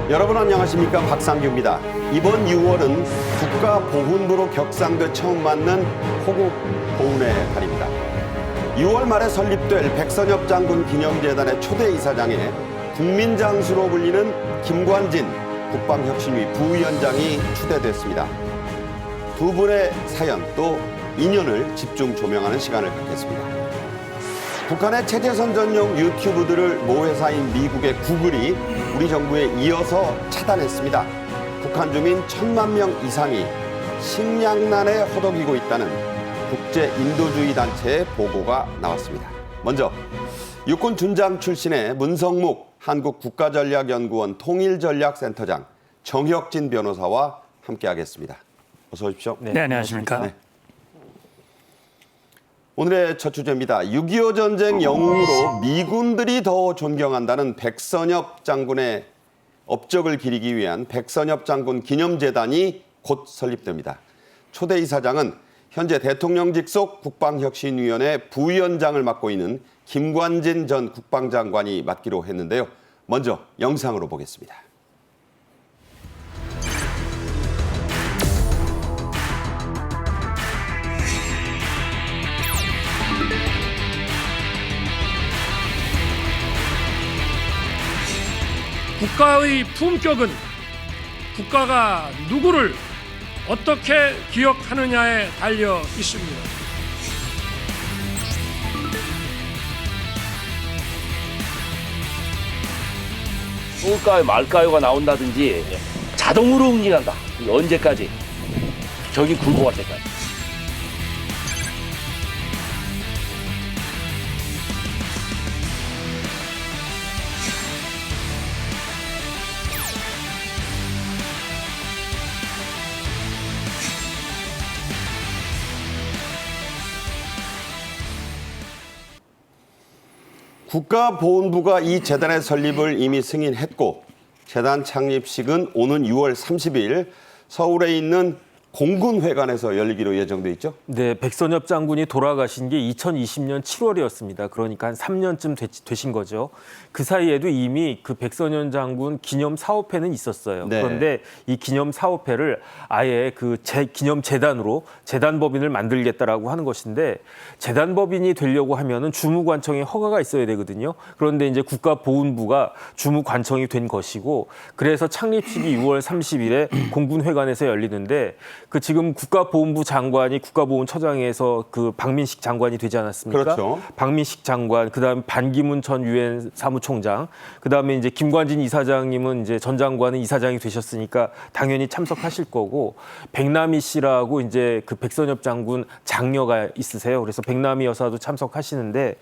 여러분 안녕하십니까, 박상규입니다. 이번 6월은 국가보훈부로 격상돼 처음 맞는 호국 보훈의 달입니다. 6월 말에 설립될 백선엽 장군 기념재단의 초대 이사장에 국민장수로 불리는 김관진 국방혁신위 부위원장이 추대됐습니다. 두 분의 사연 또 인연을 집중 조명하는 시간을 갖겠습니다. 북한의 체제선 전용 유튜브들을 모회사인 미국의 구글이 우리 정부에 이어서 차단했습니다. 북한 주민 1,000만 명 이상이 식량난에 허덕이고 있다는 국제 인도주의 단체의 보고가 나왔습니다. 먼저 육군 준장 출신의 문성묵 한국국가전략연구원 통일전략센터장 정혁진 변호사와 함께하겠습니다. 어서 오십시오. 네, 안녕하십니까. 네. 오늘의 첫 주제입니다. 6.25 전쟁 영웅으로 미군들이 더 존경한다는 백선엽 장군의 업적을 기리기 위한 백선엽 장군 기념재단이 곧 설립됩니다. 초대 이사장은 현재 대통령 직속 국방혁신위원회 부위원장을 맡고 있는 김관진 전 국방장관이 맡기로 했는데요. 먼저 영상으로 보겠습니다. 국가의 품격은 국가가 누구를 어떻게 기억하느냐에 달려 있습니다. 쏠까요 말까요가 나온다든지 자동으로 응징한다. 언제까지? 적이 굴복할 때까지. 국가보훈부가 이 재단의 설립을 이미 승인했고 재단 창립식은 오는 6월 30일 서울에 있는 공군회관에서 열리기로 예정돼 있죠? 네, 백선엽 장군이 돌아가신 게 2020년 7월이었습니다. 그러니까 한 3년쯤 되신 거죠. 그 사이에도 이미 그 백선엽 장군 기념 사업회는 있었어요. 네. 그런데 이 기념 사업회를 아예 그 기념 재단으로 재단법인을 만들겠다라고 하는 것인데 재단법인이 되려고 하면은 주무관청에 허가가 있어야 되거든요. 그런데 이제 국가보훈부가 주무관청이 된 것이고 그래서 창립식이 6월 30일에 공군회관에서 열리는데 그 지금 국가보훈부 장관이 국가보훈처장에서 그 박민식 장관이 되지 않았습니까? 그렇죠. 박민식 장관, 그다음 반기문 전 유엔 사무총장, 그다음에 이제 김관진 이사장님은 이제 전 장관은 이사장이 되셨으니까 당연히 참석하실 거고 백남희 씨라고 이제 그 백선엽 장군 장녀가 있으세요. 그래서 백남희 여사도 참석하시는데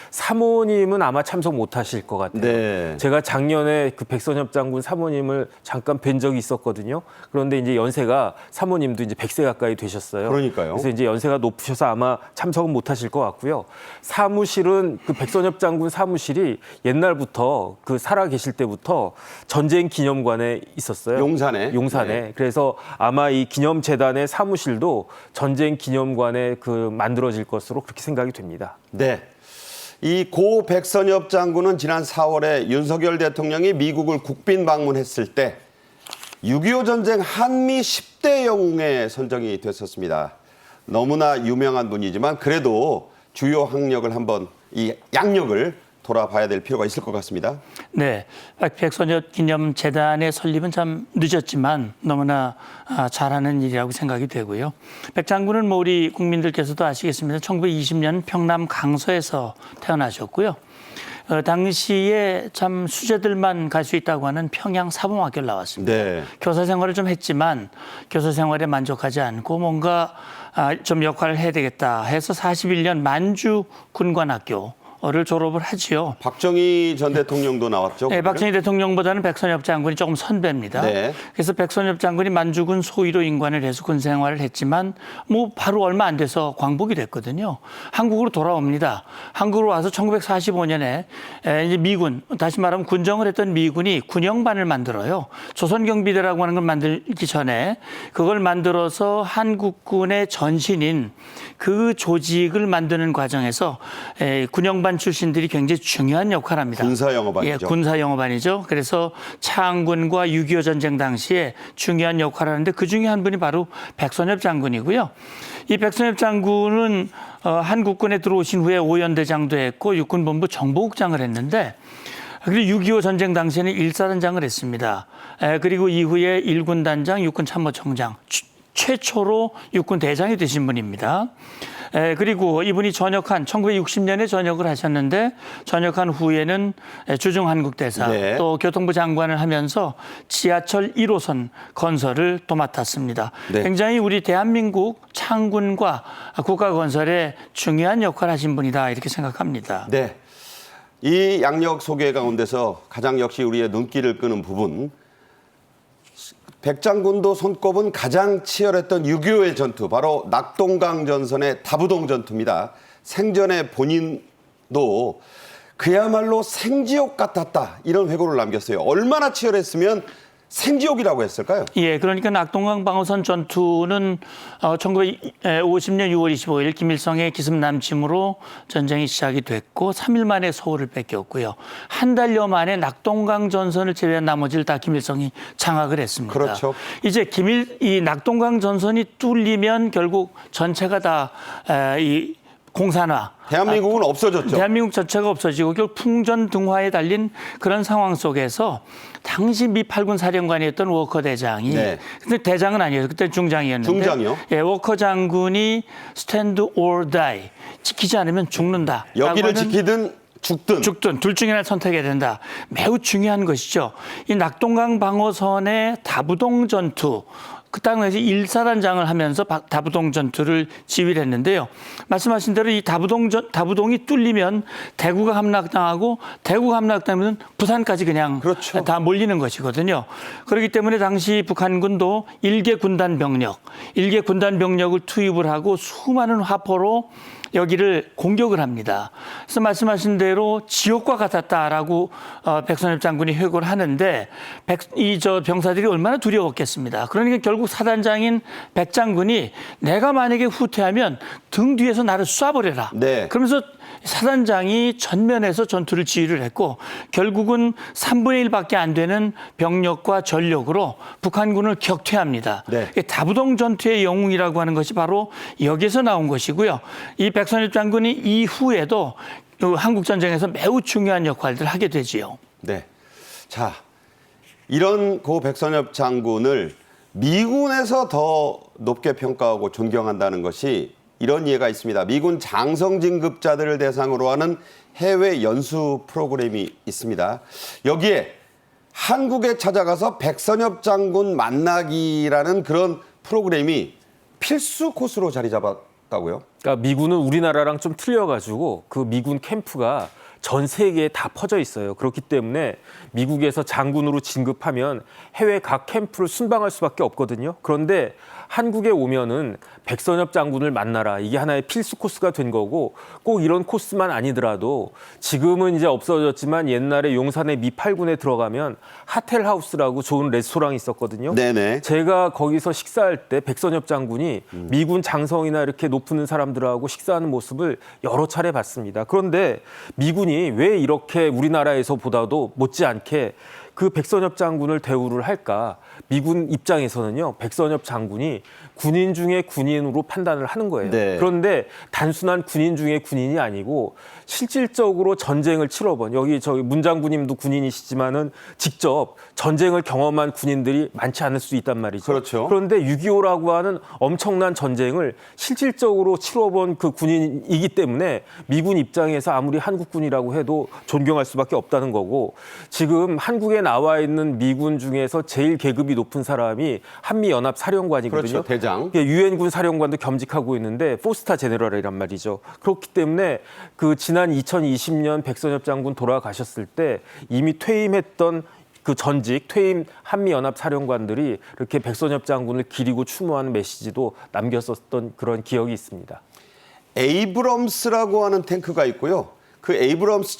사모님은 아마 참석 못 하실 것 같아요. 네. 제가 작년에 그 백선엽 장군 사모님을 잠깐 뵌 적이 있었거든요. 그런데 이제 연세가 사모님도 이제 100세 가까이 되셨어요. 그러니까요. 그래서 이제 연세가 높으셔서 아마 참석은 못 하실 것 같고요. 사무실은 그 백선엽 장군 사무실이 옛날부터 그 살아 계실 때부터 전쟁 기념관에 있었어요. 용산에. 용산에. 네. 그래서 아마 이 기념재단의 사무실도 전쟁 기념관에 그 만들어질 것으로 그렇게 생각이 됩니다. 네. 이 고 백선엽 장군은 지난 4월에 윤석열 대통령이 미국을 국빈 방문했을 때 6.25 전쟁 한미 10대 영웅에 선정이 됐었습니다. 너무나 유명한 분이지만 그래도 주요 학력을 한번 이 양력을 돌아봐야 될 필요가 있을 것 같습니다. 네, 백선엽 기념재단의 설립은 참 늦었지만 너무나 잘하는 일이라고 생각이 되고요. 백 장군은 뭐 우리 국민들께서도 아시겠습니다. 1920년 평남 강서에서 태어나셨고요. 당시에 참 수재들만 갈 수 있다고 하는 평양 사범학교를 나왔습니다. 네. 교사 생활을 좀 했지만 교사 생활에 만족하지 않고 뭔가 좀 역할을 해야 되겠다 해서 41년 만주 군관학교 를 졸업을 하지요. 박정희 전 대통령도 나왔죠? 네, 박정희 대통령보다는 백선엽 장군이 조금 선배입니다. 네. 그래서 백선엽 장군이 만주군 소위로 임관을 해서 군 생활을 했지만 뭐 바로 얼마 안 돼서 광복이 됐거든요. 한국으로 돌아옵니다. 한국으로 와서 1945년에 이제 미군, 다시 말하면 군정을 했던 미군이 군영반을 만들어요. 조선경비대라고 하는 걸 만들기 전에 그걸 만들어서 한국군의 전신인 그 조직을 만드는 과정에서 군영반 영어반 출신들이 굉장히 중요한 역할을 합니다. 군사 영어반이죠. 예, 군사 영어반이죠. 그래서 창군과 6.25 전쟁 당시에 중요한 역할을 하는데 그중에 한 분이 바로 백선엽 장군이고요. 이 백선엽 장군은 한국군에 들어오신 후에 오연대장도 했고 육군본부 정보국장을 했는데 그리고 6.25 전쟁 당시에는 일사단장을 했습니다. 그리고 이후에 일군단장, 육군참모총장, 최초로 육군 대장이 되신 분입니다. 그리고 이분이 전역한 1960년에 전역을 하셨는데 전역한 후에는 주중한국대사 네. 또 교통부 장관을 하면서 지하철 1호선 건설을 또 맡았습니다. 네. 굉장히 우리 대한민국 창군과 국가 건설에 중요한 역할을 하신 분이다 이렇게 생각합니다. 네. 이 양력 소개 가운데서 가장 역시 우리의 눈길을 끄는 부분, 백 장군도 손꼽은 가장 치열했던 6.25의 전투, 바로 낙동강 전선의 다부동 전투입니다. 생전에 본인도 그야말로 생지옥 같았다 이런 회고를 남겼어요. 얼마나 치열했으면 생지옥이라고 했을까요? 예, 그러니까 낙동강 방어선 전투는 1950년 6월 25일 김일성의 기습 남침으로 전쟁이 시작이 됐고 3일 만에 서울을 뺏겼고요. 한 달여 만에 낙동강 전선을 제외한 나머지를 다 김일성이 장악을 했습니다. 그렇죠. 이제 이 낙동강 전선이 뚫리면 결국 전체가 다 이 공산화. 대한민국은 없어졌죠. 대한민국 전체가 없어지고 결국 풍전등화에 달린 그런 상황 속에서 당시 미 8군 사령관이었던 워커 대장이 네. 근데 대장은 아니었어요. 그때 중장이었는데 중장이요? 예, 워커 장군이 stand or die 지키지 않으면 죽는다. 여기를 지키든 죽든 둘 중에 하나를 선택해야 된다. 매우 중요한 것이죠. 이 낙동강 방어선의 다부동 전투 그 땅에서 일사단장을 하면서 다부동 전투를 지휘를 했는데요. 말씀하신 대로 이 다부동이 뚫리면 대구가 함락당하고 대구가 함락당하면 부산까지 그냥 그렇죠. 다 몰리는 것이거든요. 그렇기 때문에 당시 북한군도 일개 군단 병력을 투입을 하고 수많은 화포로 여기를 공격을 합니다. 그래서 말씀하신 대로 지옥과 같았다라고 백선엽 장군이 회고를 하는데 병사들이 얼마나 두려웠겠습니다. 그러니까 결국 사단장인 백 장군이 내가 만약에 후퇴하면 등 뒤에서 나를 쏴버려라. 네. 그러면서 사단장이 전면에서 전투를 지휘를 했고 결국은 3분의 1밖에 안 되는 병력과 전력으로 북한군을 격퇴합니다. 네. 다부동 전투의 영웅이라고 하는 것이 바로 여기서 나온 것이고요. 이 백선엽 장군이 이후에도 한국전쟁에서 매우 중요한 역할들을 하게 되지요. 네. 자, 이런 고 백선엽 장군을 미군에서 더 높게 평가하고 존경한다는 것이 이런 이해가 있습니다. 미군 장성 진급자들을 대상으로 하는 해외 연수 프로그램이 있습니다. 여기에 한국에 찾아가서 백선엽 장군 만나기라는 그런 프로그램이 필수 코스로 자리 잡았다고요? 그러니까 미군은 우리나라랑 좀 틀려가지고 그 미군 캠프가 전 세계에 다 퍼져 있어요. 그렇기 때문에 미국에서 장군으로 진급하면 해외 각 캠프를 순방할 수밖에 없거든요. 그런데 한국에 오면은 백선엽 장군을 만나라. 이게 하나의 필수 코스가 된 거고 꼭 이런 코스만 아니더라도 지금은 이제 없어졌지만 옛날에 용산의 미 8군에 들어가면 하텔하우스라고 좋은 레스토랑이 있었거든요. 네네. 제가 거기서 식사할 때 백선엽 장군이 미군 장성이나 이렇게 높은 사람들하고 식사하는 모습을 여러 차례 봤습니다. 그런데 미군이 왜 이렇게 우리나라에서보다도 못지않게 그 백선엽 장군을 대우를 할까? 미군 입장에서는요, 백선엽 장군이 군인 중에 군인으로 판단을 하는 거예요. 네. 그런데 단순한 군인 중에 군인이 아니고 실질적으로 전쟁을 치러본 여기 저기 문 장군님도 군인이시지만은 직접 전쟁을 경험한 군인들이 많지 않을 수 있단 말이죠. 그렇죠. 그런데 6.25라고 하는 엄청난 전쟁을 실질적으로 치러본 그 군인이기 때문에 미군 입장에서 아무리 한국군이라고 해도 존경할 수밖에 없다는 거고 지금 한국에 나와 있는 미군 중에서 제일 계급이 높은 사람이 한미연합사령관이거든요. 그렇죠. 대장. 유엔군 사령관도 겸직하고 있는데 포스타 제네럴이란 말이죠. 그렇기 때문에 그 지난 2020년 백선엽 장군 돌아가셨을 때 이미 퇴임했던 그 전직 퇴임 한미연합 사령관들이 이렇게 백선엽 장군을 기리고 추모하는 메시지도 남겼었던 그런 기억이 있습니다. 에이브럼스라고 하는 탱크가 있고요. 그 에이브럼스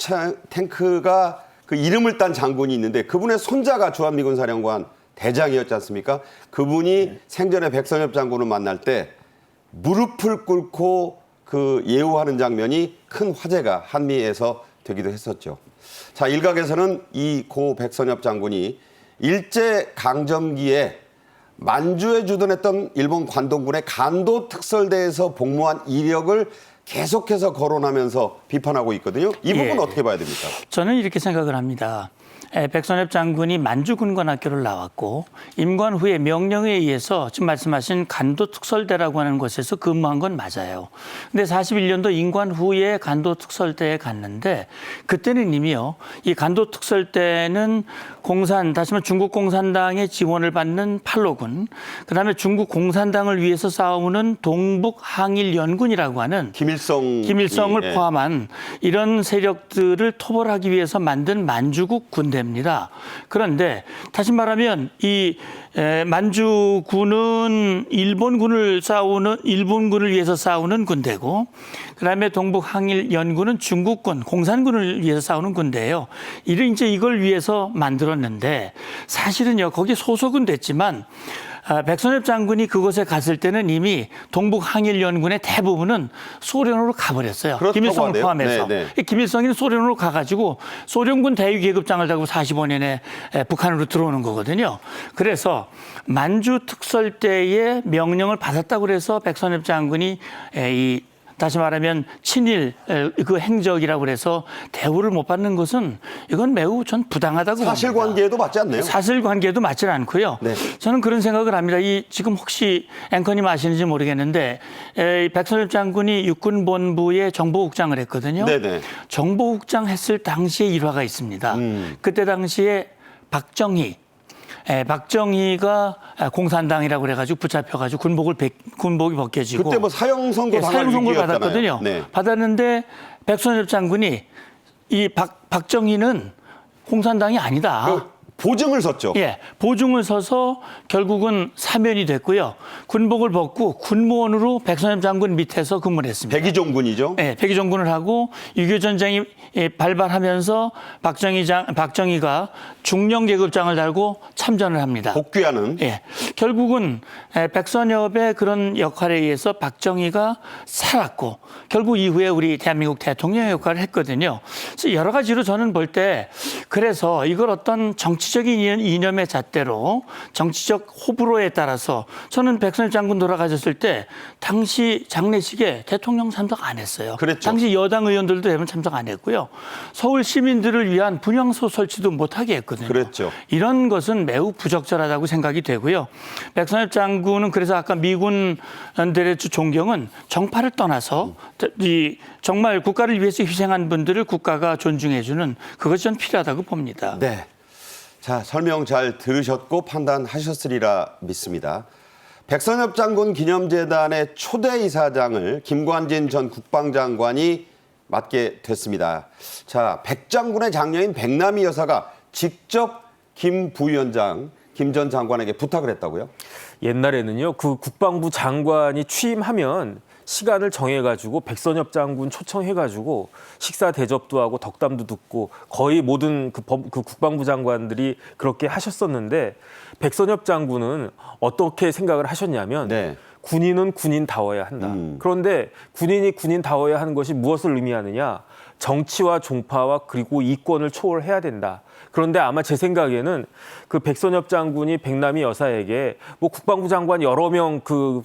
탱크가 그 이름을 딴 장군이 있는데 그분의 손자가 주한미군 사령관 대장이었지 않습니까? 그분이 생전에 백선엽 장군을 만날 때 무릎을 꿇고 그 예우하는 장면이 큰 화제가 한미에서 되기도 했었죠. 자, 일각에서는 이 고 백선엽 장군이 일제 강점기에 만주에 주둔했던 일본 관동군의 간도 특설대에서 복무한 이력을 계속해서 거론하면서 비판하고 있거든요. 이 부분 예. 어떻게 봐야 됩니까? 저는 이렇게 생각을 합니다. 백선엽 장군이 만주군관학교를 나왔고 임관 후에 명령에 의해서 지금 말씀하신 간도특설대라고 하는 곳에서 근무한 건 맞아요. 근데 41년도 임관 후에 간도특설대에 갔는데 그때는 이미요. 이 간도특설대는 다시 말해 중국 공산당의 지원을 받는 팔로군, 그다음에 중국 공산당을 위해서 싸우는 동북 항일연군이라고 하는 김일성을 예. 포함한 이런 세력들을 토벌하기 위해서 만든 만주국 군대입니다. 그런데 다시 말하면 이 만주군은 일본군을 위해서 싸우는 군대고, 그다음에 동북 항일연군은 중국군, 공산군을 위해서 싸우는 군대예요. 이걸 위해서 만들었는데 사실은요 거기 소속은 됐지만. 백선엽 장군이 그곳에 갔을 때는 이미 동북 항일연군의 대부분은 소련으로 가버렸어요. 그렇다고 김일성을 하네요. 포함해서. 네. 김일성이 소련으로 가가지고 소련군 대위 계급장을 달고 45년에 북한으로 들어오는 거거든요. 그래서 만주 특설대의 명령을 받았다고 해서 백선엽 장군이 다시 말하면 친일 그 행적이라고 그래서 대우를 못 받는 것은 이건 매우 전 부당하다고 봅니다. 사실관계에도 맞지 않네요. 사실관계도 맞지 않고요. 네. 저는 그런 생각을 합니다. 지금 혹시 앵커님 아시는지 모르겠는데 백선엽 장군이 육군본부의 정보국장을 했거든요. 네네. 정보국장 했을 당시에 일화가 있습니다. 그때 당시에 박정희가 공산당이라고 그래가지고 붙잡혀가지고 군복이 벗겨지고 그때 뭐 사형 선고 당할 사형 선고를 위기였잖아요. 받았거든요. 네. 받았는데 백선엽 장군이 이 박정희는 공산당이 아니다. 그 보증을 섰죠. 예, 보증을 서서 결국은 사면이 됐고요. 군복을 벗고 군무원으로 백선엽 장군 밑에서 근무를 했습니다. 백의종군이죠. 네, 백의종군을 하고 6.25 전쟁이 발발하면서 박정희가 중령계급장을 달고 참전을 합니다. 복귀하는. 예, 결국은 백선엽의 그런 역할에 의해서 박정희가 살았고 결국 이후에 우리 대한민국 대통령 역할을 했거든요. 그래서 여러 가지로 저는 볼 때 그래서 이걸 어떤 정치적인 이념의 잣대로 정치적 호불호에 따라서 저는 백선엽 장군 돌아가셨을 때 당시 장례식에 대통령 참석 안 했어요. 그랬죠. 당시 여당 의원들도 대부분 참석 안 했고요. 서울 시민들을 위한 분향소 설치도 못하게 했거든요. 그랬죠. 이런 것은 매우 부적절하다고 생각이 되고요. 백선엽 장군은 그래서 아까 미군들의 존경은 정파를 떠나서 정말 국가를 위해서 희생한 분들을 국가가 존중해주는 그것이 전 필요하다고 봅니다. 네. 자, 설명 잘 들으셨고 판단하셨으리라 믿습니다. 백선엽 장군 기념재단의 초대 이사장을 김관진 전 국방장관이 맡게 됐습니다. 자, 백 장군의 장녀인 백남희 여사가 직접 김 부위원장, 김 전 장관에게 부탁을 했다고요? 옛날에는요, 그 국방부 장관이 취임하면 시간을 정해가지고 백선엽 장군 초청해가지고 식사 대접도 하고 덕담도 듣고 거의 모든 그 국방부 장관들이 그렇게 하셨었는데 백선엽 장군은 어떻게 생각을 하셨냐면 네. 군인은 군인다워야 한다. 그런데 군인이 군인다워야 하는 것이 무엇을 의미하느냐? 정치와 종파와 그리고 이권을 초월해야 된다. 그런데 아마 제 생각에는 그 백선엽 장군이 백남희 여사에게 뭐 국방부 장관 여러 명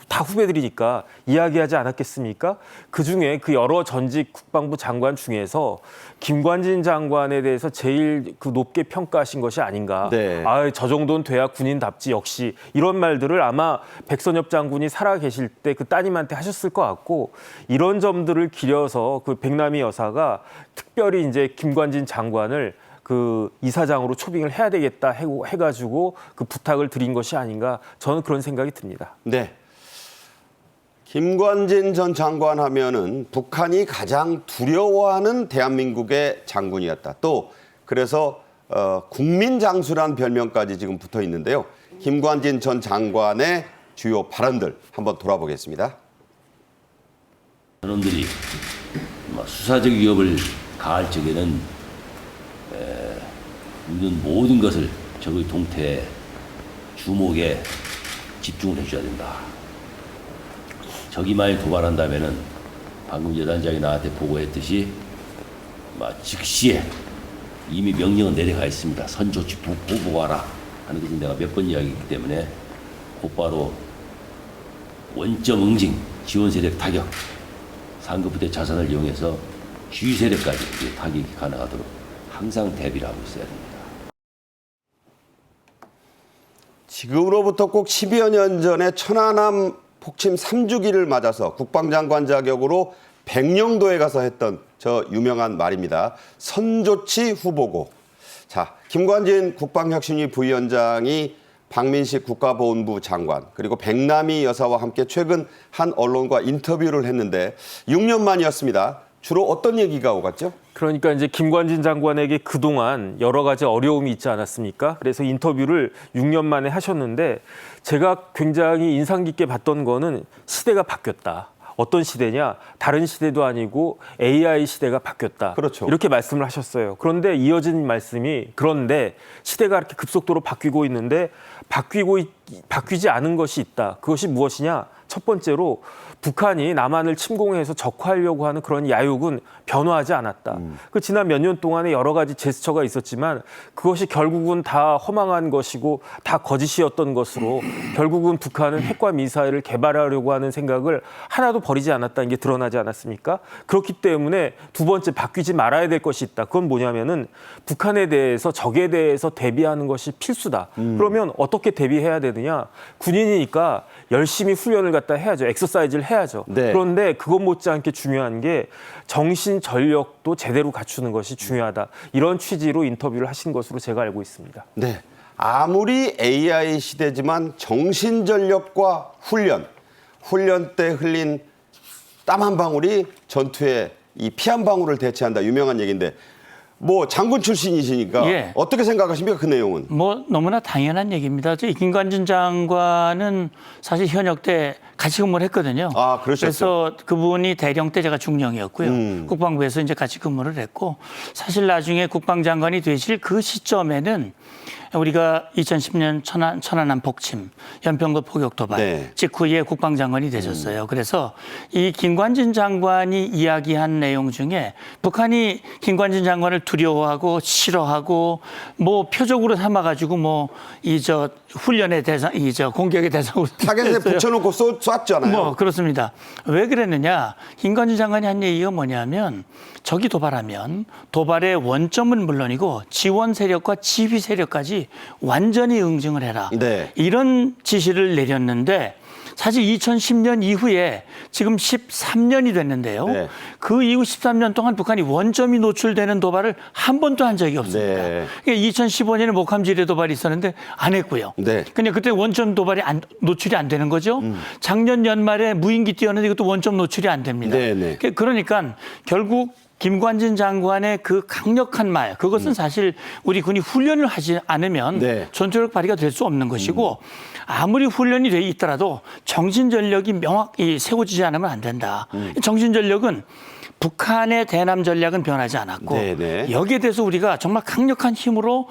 다 후배들이니까 이야기하지 않았겠습니까? 그 중에 그 여러 전직 국방부 장관 중에서 김관진 장관에 대해서 제일 그 높게 평가하신 것이 아닌가. 네. 저 정도는 돼야 군인답지 역시 이런 말들을 아마 백선엽 장군이 살아 계실 때 그 따님한테 하셨을 것 같고 이런 점들을 기려서 그 백남희 여사가 특별히 이제 김관진 장관을 그 이사장으로 초빙을 해야 되겠다 해가지고 그 부탁을 드린 것이 아닌가 저는 그런 생각이 듭니다. 네. 김관진 전 장관 하면은 북한이 가장 두려워하는 대한민국의 장군이었다. 또 그래서 국민 장수란 별명까지 지금 붙어 있는데요. 김관진 전 장관의 주요 발언들 한번 돌아보겠습니다. 저놈들이 수사적 위협을 가할 적에는 우리는 모든 것을 적의 동태에 주목에 집중을 해줘야 된다. 적이 만일 도발한다면은 방금 여단장이 나한테 보고했듯이 즉시에 이미 명령은 내려가 있습니다. 선조치 보고하라 하는 것은 내가 몇 번 이야기했기 때문에 곧바로 원점 응징, 지원 세력 타격, 상급부대 자산을 이용해서 주위 세력까지 타격이 가능하도록 항상 대비를 하고 있어야 됩니다. 지금으로부터 꼭 10여 년 전에 천안함 폭침 3주기를 맞아서 국방장관 자격으로 백령도에 가서 했던 저 유명한 말입니다. 선조치 후보고. 자, 김관진 국방혁신위 부위원장이 박민식 국가보훈부 장관 그리고 백남희 여사와 함께 최근 한 언론과 인터뷰를 했는데 6년 만이었습니다. 주로 어떤 얘기가 오갔죠? 그러니까 이제 김관진 장관에게 그동안 여러 가지 어려움이 있지 않았습니까? 그래서 인터뷰를 6년 만에 하셨는데 제가 굉장히 인상 깊게 봤던 거는 시대가 바뀌었다. 어떤 시대냐? 다른 시대도 아니고 AI 시대가 바뀌었다. 그렇죠. 이렇게 말씀을 하셨어요. 그런데 이어진 말씀이 그런데 시대가 이렇게 급속도로 바뀌고 있는데 바뀌지 않은 것이 있다. 그것이 무엇이냐? 첫 번째로 북한이 남한을 침공해서 적화하려고 하는 그런 야욕은 변화하지 않았다. 그 지난 몇 년 동안에 여러 가지 제스처가 있었지만 그것이 결국은 다 허망한 것이고 다 거짓이었던 것으로 결국은 북한은 핵과 미사일을 개발하려고 하는 생각을 하나도 버리지 않았다는 게 드러나지 않았습니까? 그렇기 때문에 두 번째 바뀌지 말아야 될 것이 있다. 그건 뭐냐면은 북한에 대해서 적에 대해서 대비하는 것이 필수다. 그러면 어떻게 대비해야 되느냐? 군인이니까 열심히 훈련을 갖다 해야죠. 엑서사이즈를 해야죠. 네. 그런데 그것 못지않게 중요한 게 정신 전력도 제대로 갖추는 것이 중요하다. 이런 취지로 인터뷰를 하신 것으로 제가 알고 있습니다. 네. 아무리 AI 시대지만 정신 전력과 훈련 때 흘린 땀 한 방울이 전투에 이 피 한 방울을 대체한다. 유명한 얘기인데 뭐 장군 출신이시니까 예. 어떻게 생각하십니까? 그 내용은? 뭐 너무나 당연한 얘기입니다. 저희 김관진 장관은 사실 현역 때 같이 근무를 했거든요. 아, 그러셨죠. 그래서 그분이 대령 때 제가 중령이었고요. 국방부에서 이제 같이 근무를 했고 사실 나중에 국방장관이 되실 그 시점에는 우리가 2010년 천안함 폭침, 연평도 포격 도발 네. 직후에 국방장관이 되셨어요. 그래서 이 김관진 장관이 이야기한 내용 중에 북한이 김관진 장관을 두려워하고 싫어하고 뭐 표적으로 삼아가지고 뭐 이 저 훈련의 대상, 이 저 공격의 대상으로 타겟에 붙여놓고 쐈잖아요. 뭐 그렇습니다. 왜 그랬느냐? 김관진 장관이 한 얘기가 뭐냐면 적이 도발하면 도발의 원점은 물론이고 지원 세력과 지휘 세력까지 완전히 응징을 해라. 네. 이런 지시를 내렸는데 사실 2010년 이후에 지금 13년이 됐는데요. 네. 그 이후 13년 동안 북한이 원점이 노출되는 도발을 한 번도 한 적이 없습니다. 네. 그러니까 2015년에 목함지뢰 도발이 있었는데 안 했고요. 네. 그냥 그때 원점 도발이 노출이 안 되는 거죠. 작년 연말에 무인기 띄웠는데 이것도 원점 노출이 안 됩니다. 네. 그러니까 결국 김관진 장관의 그 강력한 말, 그것은 사실 우리 군이 훈련을 하지 않으면 네. 전투력 발휘가 될 수 없는 것이고 아무리 훈련이 돼 있더라도 정신전력이 명확히 세워지지 않으면 안 된다. 정신전력은 북한의 대남 전략은 변하지 않았고 네네. 여기에 대해서 우리가 정말 강력한 힘으로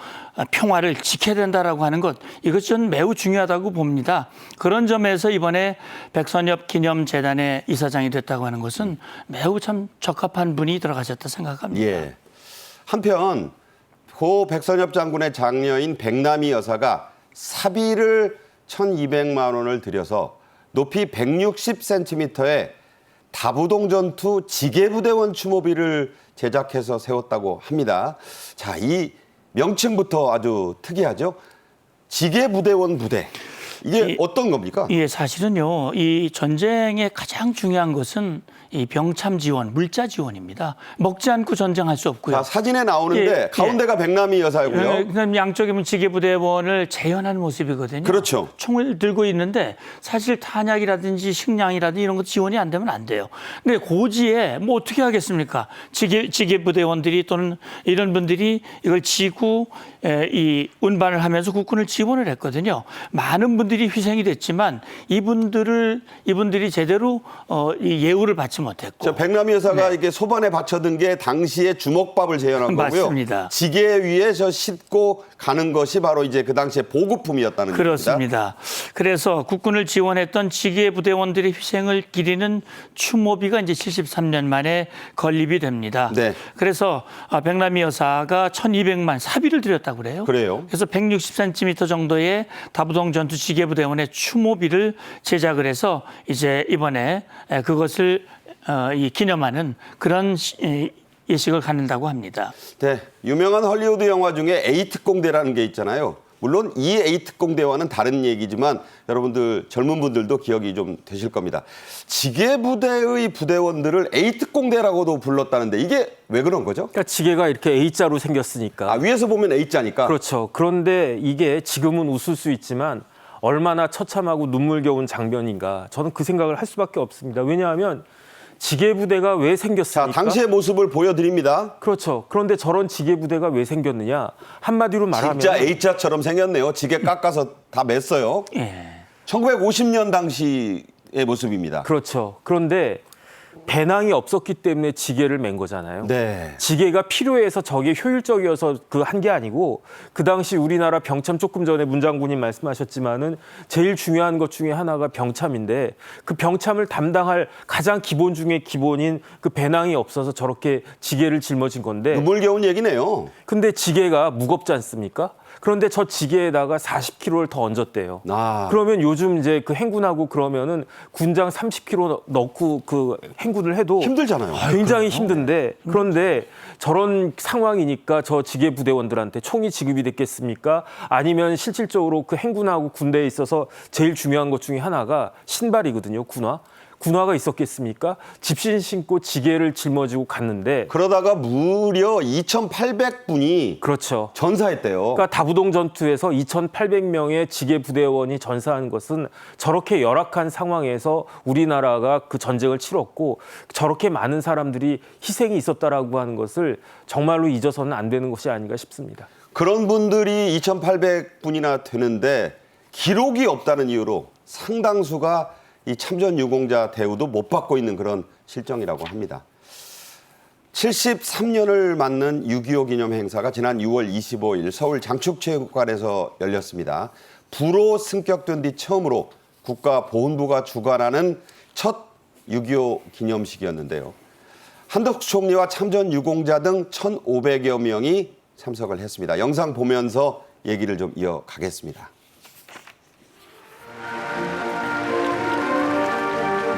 평화를 지켜야 된다라고 하는 것 이것이 저는 매우 중요하다고 봅니다. 그런 점에서 이번에 백선엽 기념재단의 이사장이 됐다고 하는 것은 매우 참 적합한 분이 들어가셨다 생각합니다. 예. 한편 고 백선엽 장군의 장녀인 백남희 여사가 사비를 1,200만 원을 들여서 높이 160cm의 다부동 전투 지게부대원 추모비를 제작해서 세웠다고 합니다. 자, 이 명칭부터 아주 특이하죠. 지게부대원 부대. 이게 어떤 겁니까? 예, 사실은요, 이 전쟁의 가장 중요한 것은 이 병참 지원, 물자 지원입니다. 먹지 않고 전쟁할 수 없고요. 자, 사진에 나오는데 예, 가운데가 백남희 여사고요. 그다음 양쪽에 지게부대원을 재현한 모습이거든요. 그렇죠. 총을 들고 있는데 사실 탄약이라든지 식량이라든지 이런 것 지원이 안 되면 안 돼요. 근데 고지에 뭐 어떻게 하겠습니까? 지게부대원들이 또는 이런 분들이 이걸 지고 이 운반을 하면서 국군을 지원을 했거든요. 많은 분들이 희생이 됐지만 이분들이 제대로 이 예우를 받지 받지 못했고. 저 백남희 여사가 이게 소반에 받쳐든 게 당시에 주먹밥을 재현한 거고요. 맞습니다. 지게 위에 저 싣고 가는 것이 바로 이제 그 당시에 보급품이었다는 겁니다. 그렇습니다. 그래서 국군을 지원했던 지게 부대원들의 희생을 기리는 추모비가 이제 73년 만에 건립이 됩니다. 네. 그래서 백남희 여사가 1,200만 사비를 들였다고 그래요. 그래요. 그래서 160cm 정도의 다부동 전투 지게 부대원의 추모비를 제작을 해서 이제 이번에 그것을 기념하는 그런 예식을 갖는다고 합니다. 네, 유명한 헐리우드 영화 중에 에이특공대라는 게 있잖아요. 물론 이 에이특공대와는 다른 얘기지만 여러분들 젊은 분들도 기억이 좀 되실 겁니다. 지게부대의 부대원들을 에이특공대라고도 불렀다는데 이게 왜 그런 거죠? 그러니까 지게가 이렇게 A자로 생겼으니까. 아, 위에서 보면 A자니까. 그렇죠. 그런데 이게 지금은 웃을 수 있지만 얼마나 처참하고 눈물겨운 장면인가. 저는 그 생각을 할 수밖에 없습니다. 왜냐하면 지게부대가 왜 자, 생겼습니까? 당시의 모습을 보여드립니다. 그렇죠. 그런데 저런 지게부대가 왜 생겼느냐. 한마디로 말하면 진짜 A자처럼 생겼네요. 지게 깎아서 다 맸어요. 예. 1950년 당시의 모습입니다. 그렇죠. 그런데 배낭이 없었기 때문에 지게를 맨 거잖아요. 네. 지게가 필요해서 저게 효율적이어서 그 한 게 아니고 그 당시 우리나라 병참 조금 전에 문 장군님 말씀하셨지만은 제일 중요한 것 중에 하나가 병참인데 그 병참을 담당할 가장 기본 중에 기본인 그 배낭이 없어서 저렇게 지게를 짊어진 건데 눈물겨운 얘기네요. 근데 지게가 무겁지 않습니까? 그런데 저 지게에다가 40kg를 더 얹었대요. 아. 그러면 요즘 이제 그 행군하고 그러면은 군장 30kg 넣고 그 행군을 해도 힘들잖아요. 굉장히 힘든데 그런데 저런 상황이니까 저 지게 부대원들한테 총이 지급이 됐겠습니까? 아니면 실질적으로 그 행군하고 군대에 있어서 제일 중요한 것 중에 하나가 신발이거든요. 군화가 있었겠습니까? 집신 신고 지게를 짊어지고 갔는데 그러다가 무려 2,800분이 그렇죠. 전사했대요. 그러니까 다부동 전투에서 2,800명의 지게 부대원이 전사한 것은 저렇게 열악한 상황에서 우리나라가 그 전쟁을 치렀고 저렇게 많은 사람들이 희생이 있었다라고 하는 것을 정말로 잊어서는 안 되는 것이 아닌가 싶습니다. 그런 분들이 2,800분이나 되는데 기록이 없다는 이유로 상당수가 이 참전 유공자 대우도 못 받고 있는 그런 실정이라고 합니다. 73년을 맞는 6.25 기념 행사가 지난 6월 25일 서울 장축체육관에서 열렸습니다. 부로 승격된 뒤 처음으로 국가보훈부가 주관하는 첫 6.25 기념식이었는데요. 한덕수 총리와 참전 유공자 등 1,500여 명이 참석을 했습니다. 영상 보면서 얘기를 좀 이어가겠습니다.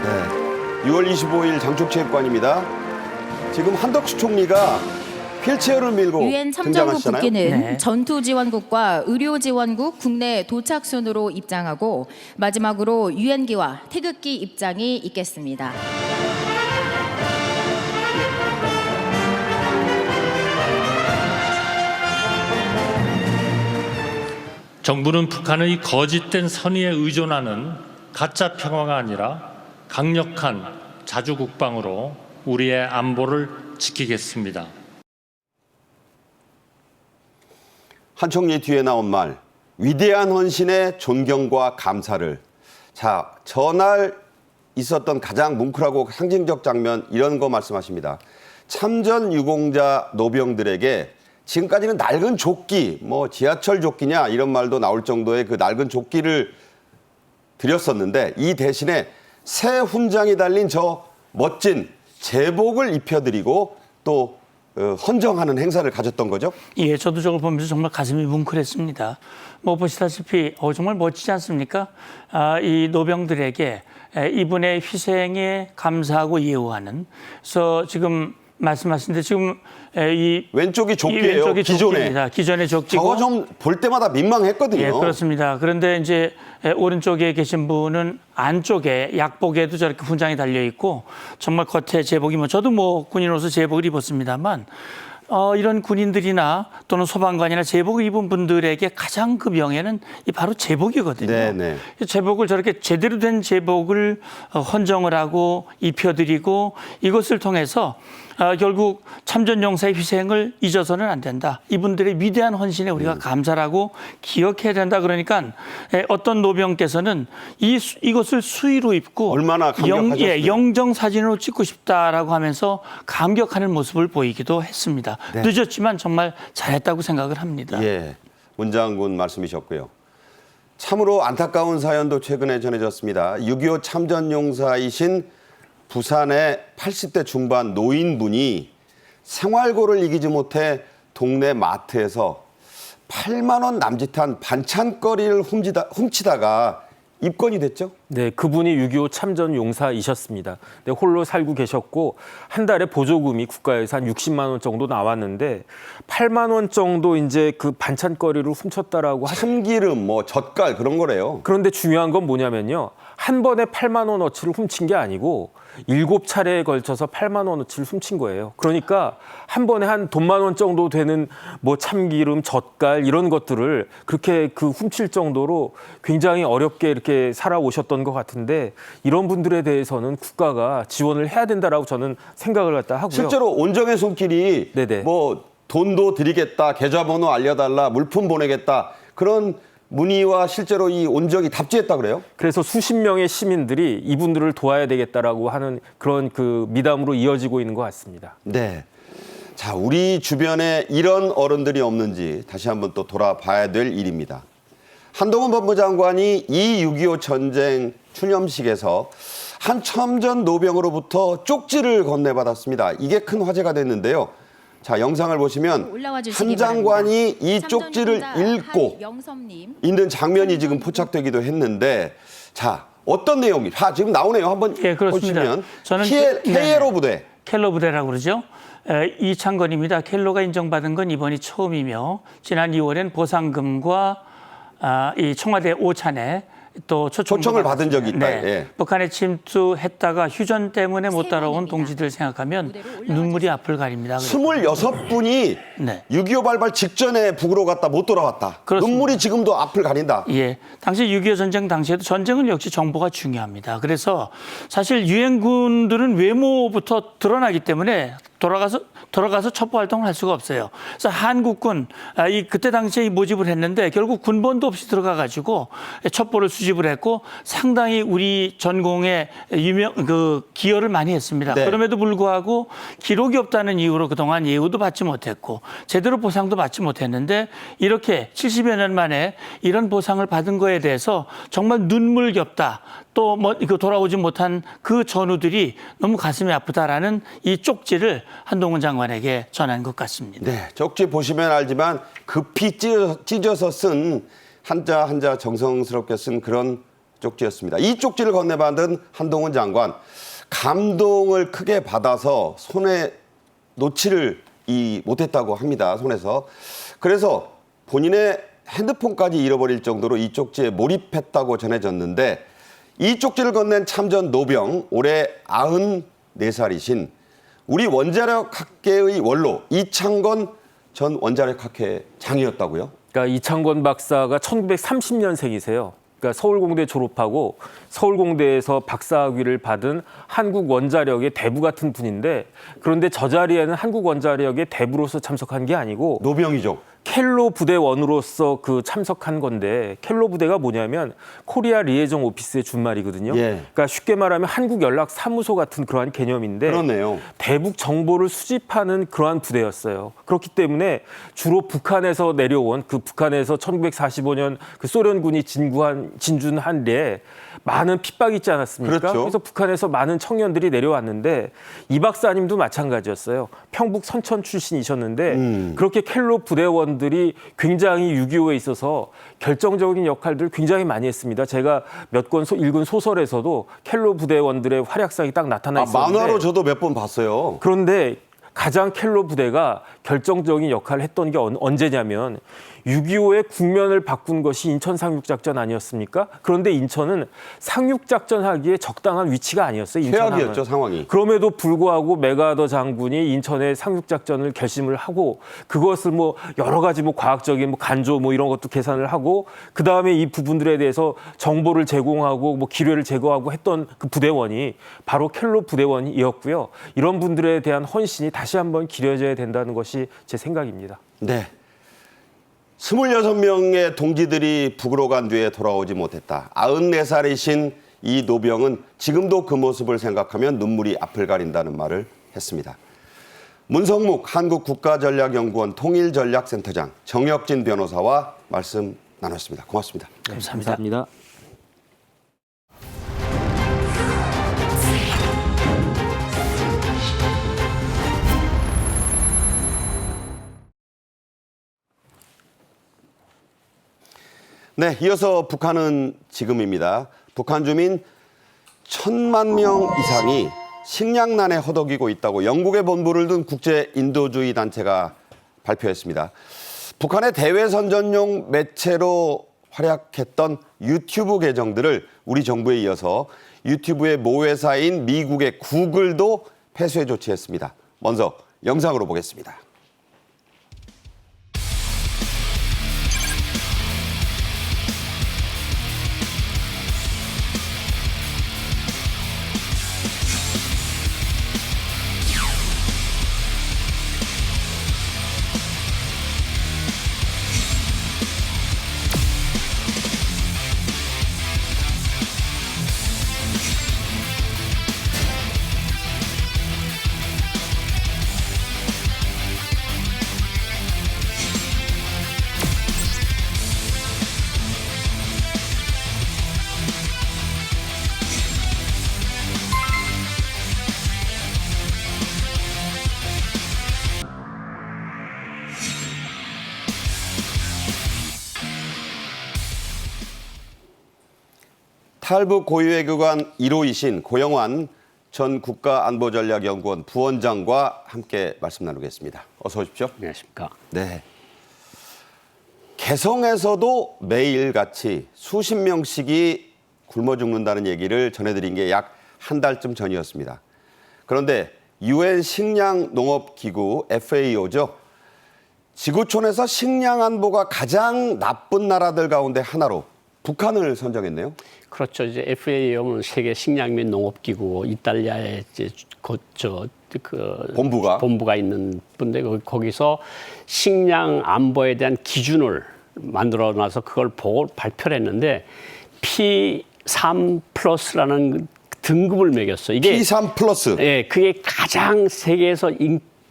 네, 6월 25일 장축체육관입니다. 지금 한덕수 총리가 휠체어를 밀고 유엔 참전국 등장하시잖아요. 국기는 네. 전투지원국과 의료지원국 국내 도착순으로 입장하고 마지막으로 유엔기와 태극기 입장이 있겠습니다. 정부는 북한의 거짓된 선의에 의존하는 가짜 평화가 아니라 강력한 자주 국방으로 우리의 안보를 지키겠습니다. 한 총리 뒤에 나온 말, 위대한 헌신에 존경과 감사를. 자, 전날 있었던 가장 뭉클하고 상징적 장면 이런 거 말씀하십니다. 참전 유공자 노병들에게 지금까지는 낡은 조끼, 뭐 지하철 조끼냐 이런 말도 나올 정도의 그 낡은 조끼를 드렸었는데 이 대신에 새 훈장이 달린 저 멋진 제복을 입혀드리고 또 헌정하는 행사를 가졌던 거죠. 예, 저도 저걸 보면서 정말 가슴이 뭉클했습니다. 뭐 보시다시피 정말 멋지지 않습니까? 이 노병들에게 이분의 희생에 감사하고 예우하는. 그래서 지금 말씀하신 데 지금 이 왼쪽이 조끼예요. 이 왼쪽이 기존에. 조끼입니다. 기존의 조끼고. 저거 좀 볼 때마다 민망했거든요. 예, 그렇습니다. 그런데 이제 오른쪽에 계신 분은 안쪽에 약복에도 저렇게 훈장이 달려 있고 정말 겉에 제복이 뭐 저도 뭐 군인으로서 제복을 입었습니다만 이런 군인들이나 또는 소방관이나 제복을 입은 분들에게 가장 그 명예는 바로 제복이거든요. 네네. 제복을 저렇게 제대로 된 제복을 헌정을 하고 입혀드리고 이것을 통해서 결국 참전용사의 희생을 잊어서는 안 된다. 이분들의 위대한 헌신에 우리가 감사하고 기억해야 된다. 그러니까 어떤 노병께서는 이것을 수의로 입고 얼마나 감격하셨어요. 영정 사진으로 찍고 싶다라고 하면서 감격하는 모습을 보이기도 했습니다. 네. 늦었지만 정말 잘했다고 생각을 합니다. 예, 문 장군 말씀이셨고요. 참으로 안타까운 사연도 최근에 전해졌습니다. 6.25 참전용사이신 부산의 80대 중반 노인분이 생활고를 이기지 못해 동네 마트에서 8만 원 남짓한 반찬거리를 훔치다가 입건이 됐죠? 네, 그분이 6.25 참전 용사이셨습니다. 네, 홀로 살고 계셨고 한 달에 보조금이 국가에서 한 60만 원 정도 나왔는데 8만 원 정도 이제 그 반찬거리를 훔쳤다라고 참기름, 뭐 젓갈 그런 거래요. 그런데 중요한 건 뭐냐면요. 한 번에 8만 원어치를 훔친 게 아니고 7차례에 걸쳐서 8만 원어치를 훔친 거예요. 그러니까 한 번에 한 돈만 원 정도 되는 뭐 참기름, 젓갈 이런 것들을 그렇게 그 훔칠 정도로 굉장히 어렵게 이렇게 살아오셨던 것 같은데 이런 분들에 대해서는 국가가 지원을 해야 된다라고 저는 생각을 갖다 하고요. 실제로 온정의 손길이 네네. 뭐 돈도 드리겠다, 계좌번호 알려달라, 물품 보내겠다 그런 문의와 실제로 이 온정이 답지했다 그래요? 그래서 수십 명의 시민들이 이분들을 도와야 되겠다라고 하는 그런 그 미담으로 이어지고 있는 것 같습니다. 네. 자, 우리 주변에 이런 어른들이 없는지 다시 한번 또 돌아봐야 될 일입니다. 한동훈 법무장관이 이 6.25 전쟁 추념식에서 한 참전 노병으로부터 쪽지를 건네받았습니다. 이게 큰 화제가 됐는데요. 자, 영상을 보시면 올라와 주시기 한 장관이 바랍니다. 이 쪽지를 읽고 영섭님. 있는 장면이 지금 포착되기도 했는데 자, 어떤 내용이? 지금 나오네요. 한번 예, 그렇습니다. 보시면 저는 KLO 부대. 켈로 부대라고 그러죠. 이창건입니다. 켈로가 인정받은 건 이번이 처음이며 지난 2월엔 보상금과 이 청와대 오찬에 또 초청을 받은 적이 있다. 네. 예. 북한에 침투했다가 휴전 때문에 못 세 따라온 번입니다. 동지들 생각하면 무대로 올라와 눈물이 앞을 가립니다. 26분이 네. 6.25 발발 직전에 북으로 갔다 못 돌아왔다. 그렇습니다. 눈물이 지금도 앞을 가린다. 예, 당시 6.25 전쟁 당시에도 전쟁은 역시 정보가 중요합니다. 그래서 사실 유엔군들은 외모부터 드러나기 때문에 돌아가서 첩보 활동을 할 수가 없어요. 그래서 한국군 그때 당시에 모집을 했는데 결국 군번도 없이 들어가가지고 첩보를 수집을 했고 상당히 우리 전공에 기여를 많이 했습니다. 네. 그럼에도 불구하고 기록이 없다는 이유로 그동안 예우도 받지 못했고 제대로 보상도 받지 못했는데 이렇게 70여 년 만에 이런 보상을 받은 거에 대해서 정말 눈물겹다. 또 돌아오지 못한 그 전우들이 너무 가슴이 아프다라는 이 쪽지를 한동훈 장관에게 전한 것 같습니다. 네, 쪽지 보시면 알지만 급히 찢어서 쓴 한자 한자 정성스럽게 쓴 그런 쪽지였습니다. 이 쪽지를 건네받은 한동훈 장관 감동을 크게 받아서 손에 놓지를 못했다고 합니다. 손에서. 그래서 본인의 핸드폰까지 잃어버릴 정도로 이 쪽지에 몰입했다고 전해졌는데 이 쪽지를 건넨 참전 노병 올해 94살이신 우리 원자력학계의 원로 이창건 전 원자력학회 장이었다고요? 그러니까 이창건 박사가 1930년생이세요. 그러니까 서울공대 졸업하고 서울공대에서 박사학위를 받은 한국원자력의 대부 같은 분인데 그런데 저 자리에는 한국원자력의 대부로서 참석한 게 아니고 노병이죠. 켈로 부대원으로서 그 참석한 건데 켈로 부대가 뭐냐면 코리아 리에정 오피스의 준말이거든요. 예. 그러니까 쉽게 말하면 한국연락사무소 같은 그러한 개념인데 그렇네요. 대북 정보를 수집하는 그러한 부대였어요. 그렇기 때문에 주로 북한에서 내려온 그 북한에서 1945년 그 소련군이 진준한 데에 많은 핍박이 있지 않았습니까? 그렇죠. 그래서 북한에서 많은 청년들이 내려왔는데 이 박사님도 마찬가지였어요. 평북 선천 출신이셨는데 그렇게 켈로 부대원들이 굉장히 6.25에 있어서 결정적인 역할들을 굉장히 많이 했습니다. 제가 몇 권 읽은 소설에서도 켈로 부대원들의 활약상이 딱 나타나 있었는데 만화로 저도 몇 번 봤어요. 그런데 가장 켈로 부대가 결정적인 역할을 했던 게 언제냐면 6.25의 국면을 바꾼 것이 인천 상륙작전 아니었습니까? 그런데 인천은 상륙작전 하기에 적당한 위치가 아니었어요. 인천항은. 최악이었죠, 상황이. 그럼에도 불구하고 맥아더 장군이 인천의 상륙작전을 결심을 하고 그것을 뭐 여러 가지 뭐 과학적인 뭐 간조 뭐 이런 것도 계산을 하고 그 다음에 이 부분들에 대해서 정보를 제공하고 뭐 기뢰를 제거하고 했던 그 부대원이 바로 켈로 부대원이었고요. 이런 분들에 대한 헌신이 다시 한번 기려져야 된다는 것이 제 생각입니다. 네. 26명의 동지들이 북으로 간 뒤에 돌아오지 못했다. 94살이신 이 노병은 지금도 그 모습을 생각하면 눈물이 앞을 가린다는 말을 했습니다. 문성묵 한국국가전략연구원 통일전략센터장 정혁진 변호사와 말씀 나눴습니다. 고맙습니다. 감사합니다. 네, 이어서 북한은 지금입니다. 북한 주민 1,000만 명 이상이 식량난에 허덕이고 있다고 영국의 본부를 둔 국제 인도주의 단체가 발표했습니다. 북한의 대외 선전용 매체로 활약했던 유튜브 계정들을 우리 정부에 이어서 유튜브의 모회사인 미국의 구글도 폐쇄 조치했습니다. 먼저 영상으로 보겠습니다. 탈북 고위외교관 1호이신 고영환 전 국가안보전략연구원 부원장과 함께 말씀 나누겠습니다. 어서 오십시오. 안녕하십니까. 네. 개성에서도 매일같이 수십 명씩이 굶어 죽는다는 얘기를 전해드린 게 약 한 달쯤 전이었습니다. 그런데 UN 식량농업기구 FAO죠. 지구촌에서 식량 안보가 가장 나쁜 나라들 가운데 하나로 북한을 선정했네요. 그렇죠. 이제 FAO는 세계 식량 및 농업기구 이탈리아의 이제 본부가 있는 분데 거기서 식량 안보에 대한 기준을 만들어 놔서 그걸 보고 발표를 했는데 P3 플러스라는 등급을 매겼어요. 이게 P3 플러스. 예, 그게 가장 세계에서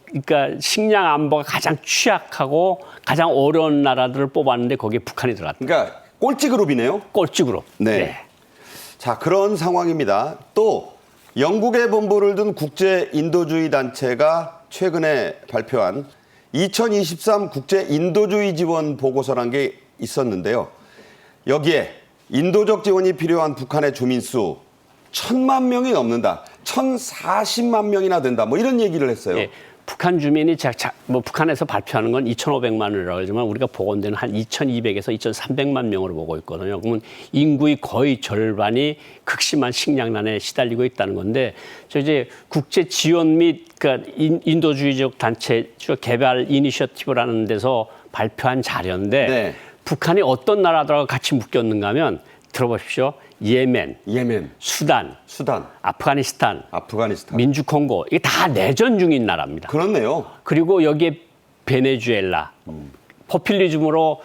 그러니까 식량 안보가 가장 취약하고 가장 어려운 나라들을 뽑았는데 거기에 북한이 들어갔다. 그러니까 꼴찌 그룹이네요. 꼴찌 그룹. 네. 자, 그런 상황입니다. 또 영국의 본부를 둔 국제 인도주의 단체가 최근에 발표한 2023 국제 인도주의 지원 보고서란 게 있었는데요. 여기에 인도적 지원이 필요한 북한의 주민 수 1,000만 명이 넘는다. 1,040만 명이나 된다. 뭐 이런 얘기를 했어요. 예, 북한 주민이 북한에서 발표하는 건 2,500만이라고 하지만 우리가 보건 데는 한 2,200에서 2,300만 명으로 보고 있거든요. 그러면 인구의 거의 절반이 극심한 식량난에 시달리고 있다는 건데, 저 이제 국제 지원 및 그러니까 인도주의적 단체 개발 이니셔티브라는 데서 발표한 자료인데 네. 북한이 어떤 나라들하고 같이 묶였는가 하면 들어보십시오. 예멘, 수단, 아프가니스탄, 민주콩고 이게 다 내전 중인 나라입니다. 그렇네요. 그리고 여기에 베네수엘라, 포퓰리즘으로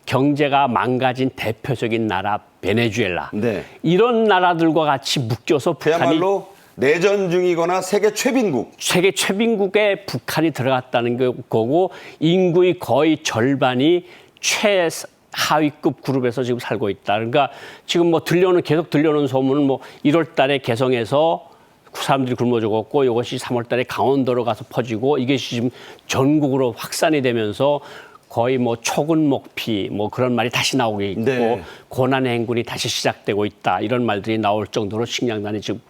경제가 망가진 대표적인 나라 베네수엘라. 네. 이런 나라들과 같이 묶여서 북한이 그야말로 내전 중이거나 세계 최빈국에 북한이 들어갔다는 거고 인구의 거의 절반이 최하위급 그룹에서 지금 살고 있다. 그러니까 지금 뭐 계속 들려오는 소문은 뭐 1월 달에 개성에서 사람들이 굶어 죽었고 이것이 3월 달에 강원도로 가서 퍼지고 이게 지금 전국으로 확산이 되면서 거의 뭐 초근목피 뭐 그런 말이 다시 나오고 있고 고난의 행군이 다시 시작되고 있다. 이런 말들이 나올 정도로 식량난이 지금